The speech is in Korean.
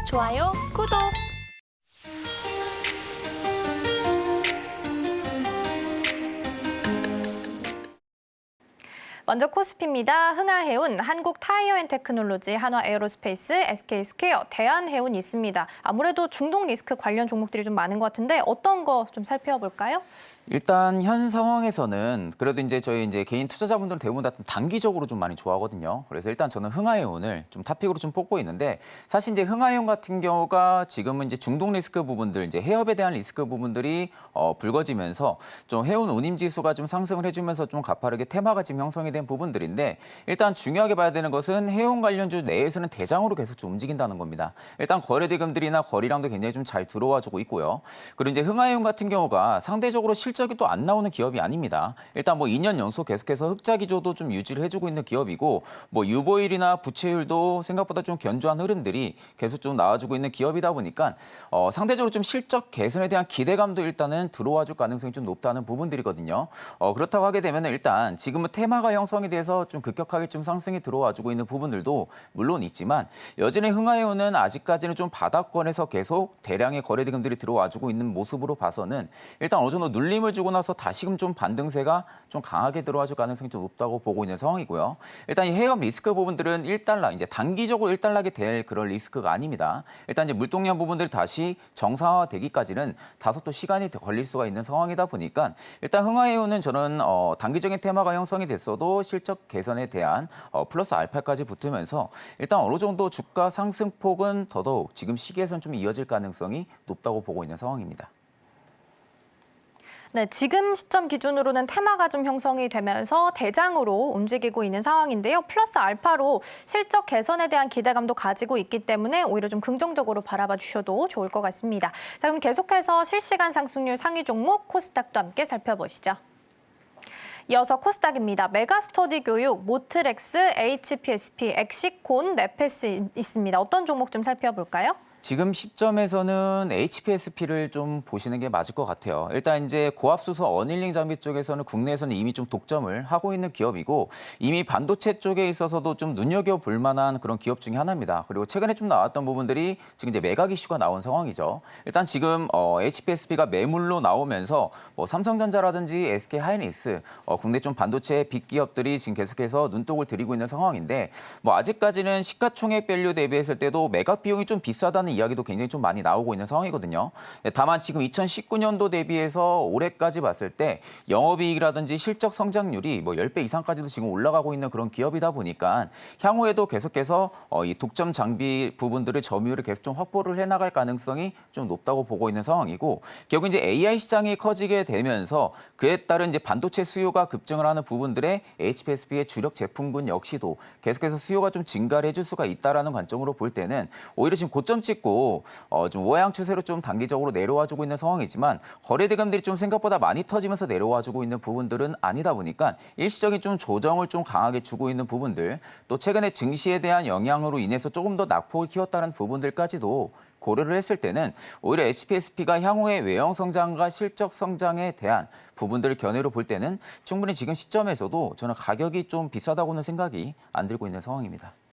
좋아요, 구독! 먼저 코스피입니다. 흥하해운, 한국타이어앤테크놀로지, 한화에어로스페이스, SK스퀘어, 대한해운이 있습니다. 아무래도 중동 리스크 관련 종목들이 좀 많은 것 같은데 어떤 거 좀 살펴볼까요? 일단 현 상황에서는 그래도 저희 개인 투자자분들은 대부분 다 단기적으로 좀 많이 좋아하거든요. 그래서 일단 저는 흥하해운을 좀 탑픽으로 좀 뽑고 있는데, 사실 흥하해운 같은 경우가 지금은 중동 리스크 부분들, 해협에 대한 리스크 부분들이 불거지면서 좀 해운 운임 지수가 좀 상승을 해주면서 좀 가파르게 테마가 지금 형성이 된 부분들인데, 일단 중요하게 봐야 되는 것은 해운 관련주 내에서는 대장으로 계속 좀 움직인다는 겁니다. 일단 거래대금들이나 거래량도 굉장히 좀 잘 들어와주고 있고요. 그리고 흥하해운 같은 경우가 상대적으로 실적이 또 안 나오는 기업이 아닙니다. 일단 2년 연속 계속해서 흑자 기조도 좀 유지를 해주고 있는 기업이고, 유보율이나 부채율도 생각보다 좀 견조한 흐름들이 계속 좀 나와주고 있는 기업이다 보니까 상대적으로 좀 실적 개선에 대한 기대감도 일단은 들어와줄 가능성이 좀 높다는 부분들이거든요. 그렇다고 하게 되면 일단 지금은 테마가 형성이 돼서 좀 급격하게 좀 상승이 들어와주고 있는 부분들도 물론 있지만, 여전히 흥하해운은 아직까지는 좀 바닥권에서 계속 대량의 거래대금들이 들어와주고 있는 모습으로 봐서는 일단 어느 정도 눌림을 주고 나서 다시금 좀 반등세가 좀 강하게 들어와줄 가능성이 좀 높다고 보고 있는 상황이고요. 일단 이 해협 리스크 부분들은 1달러, 단기적으로 1달러게 될 그런 리스크가 아닙니다. 일단 물동량 부분들이 다시 정상화되기까지는 다소 또 시간이 걸릴 수가 있는 상황이다 보니까, 일단 흥하해운은 저는 단기적인 테마가 형성이 됐어도 실적 개선에 대한 플러스 알파까지 붙으면서 일단 어느 정도 주가 상승폭은 더더욱 지금 시기에선 좀 이어질 가능성이 높다고 보고 있는 상황입니다. 네, 지금 시점 기준으로는 테마가 좀 형성이 되면서 대장으로 움직이고 있는 상황인데요. 플러스 알파로 실적 개선에 대한 기대감도 가지고 있기 때문에 오히려 좀 긍정적으로 바라봐 주셔도 좋을 것 같습니다. 자, 그럼 계속해서 실시간 상승률 상위 종목 코스닥도 함께 살펴보시죠. 이어서 코스닥입니다. 메가스터디 교육, 모트렉스, HPSP, 엑시콘, 네페스 있습니다. 어떤 종목 좀 살펴볼까요? 지금 시점에서는 HPSP를 좀 보시는 게 맞을 것 같아요. 일단 고압수소 어닐링 장비 쪽에서는 국내에서는 이미 좀 독점을 하고 있는 기업이고, 이미 반도체 쪽에 있어서도 좀 눈여겨볼 만한 그런 기업 중에 하나입니다. 그리고 최근에 좀 나왔던 부분들이 지금 매각 이슈가 나온 상황이죠. 일단 지금 HPSP가 매물로 나오면서 삼성전자라든지 SK하이닉스, 국내 좀 반도체 빅 기업들이 지금 계속해서 눈독을 들이고 있는 상황인데, 아직까지는 시가총액 밸류 대비했을 때도 매각 비용이 좀 비싸다는 이야기도 굉장히 좀 많이 나오고 있는 상황이거든요. 다만 지금 2019년도 대비해서 올해까지 봤을 때 영업이익이라든지 실적 성장률이 10배 이상까지도 지금 올라가고 있는 그런 기업이다 보니까, 향후에도 계속해서 이 독점 장비 부분들의 점유율을 계속 좀 확보를 해나갈 가능성이 좀 높다고 보고 있는 상황이고, 결국 AI 시장이 커지게 되면서 그에 따른 반도체 수요가 급증을 하는 부분들의 HPSP의 주력 제품군 역시도 계속해서 수요가 좀 증가를 해줄 수가 있다라는 관점으로 볼 때는 오히려 지금 고점 찍고 좀 우하향 추세로 좀 단기적으로 내려와주고 있는 상황이지만, 거래대금들이 좀 생각보다 많이 터지면서 내려와주고 있는 부분들은 아니다 보니까 일시적인 좀 조정을 좀 강하게 주고 있는 부분들, 또 최근에 증시에 대한 영향으로 인해서 조금 더 낙폭을 키웠다는 부분들까지도 고려를 했을 때는 오히려 HPSP가 향후의 외형 성장과 실적 성장에 대한 부분들을 견해로 볼 때는 충분히 지금 시점에서도 저는 가격이 좀 비싸다고는 생각이 안 들고 있는 상황입니다.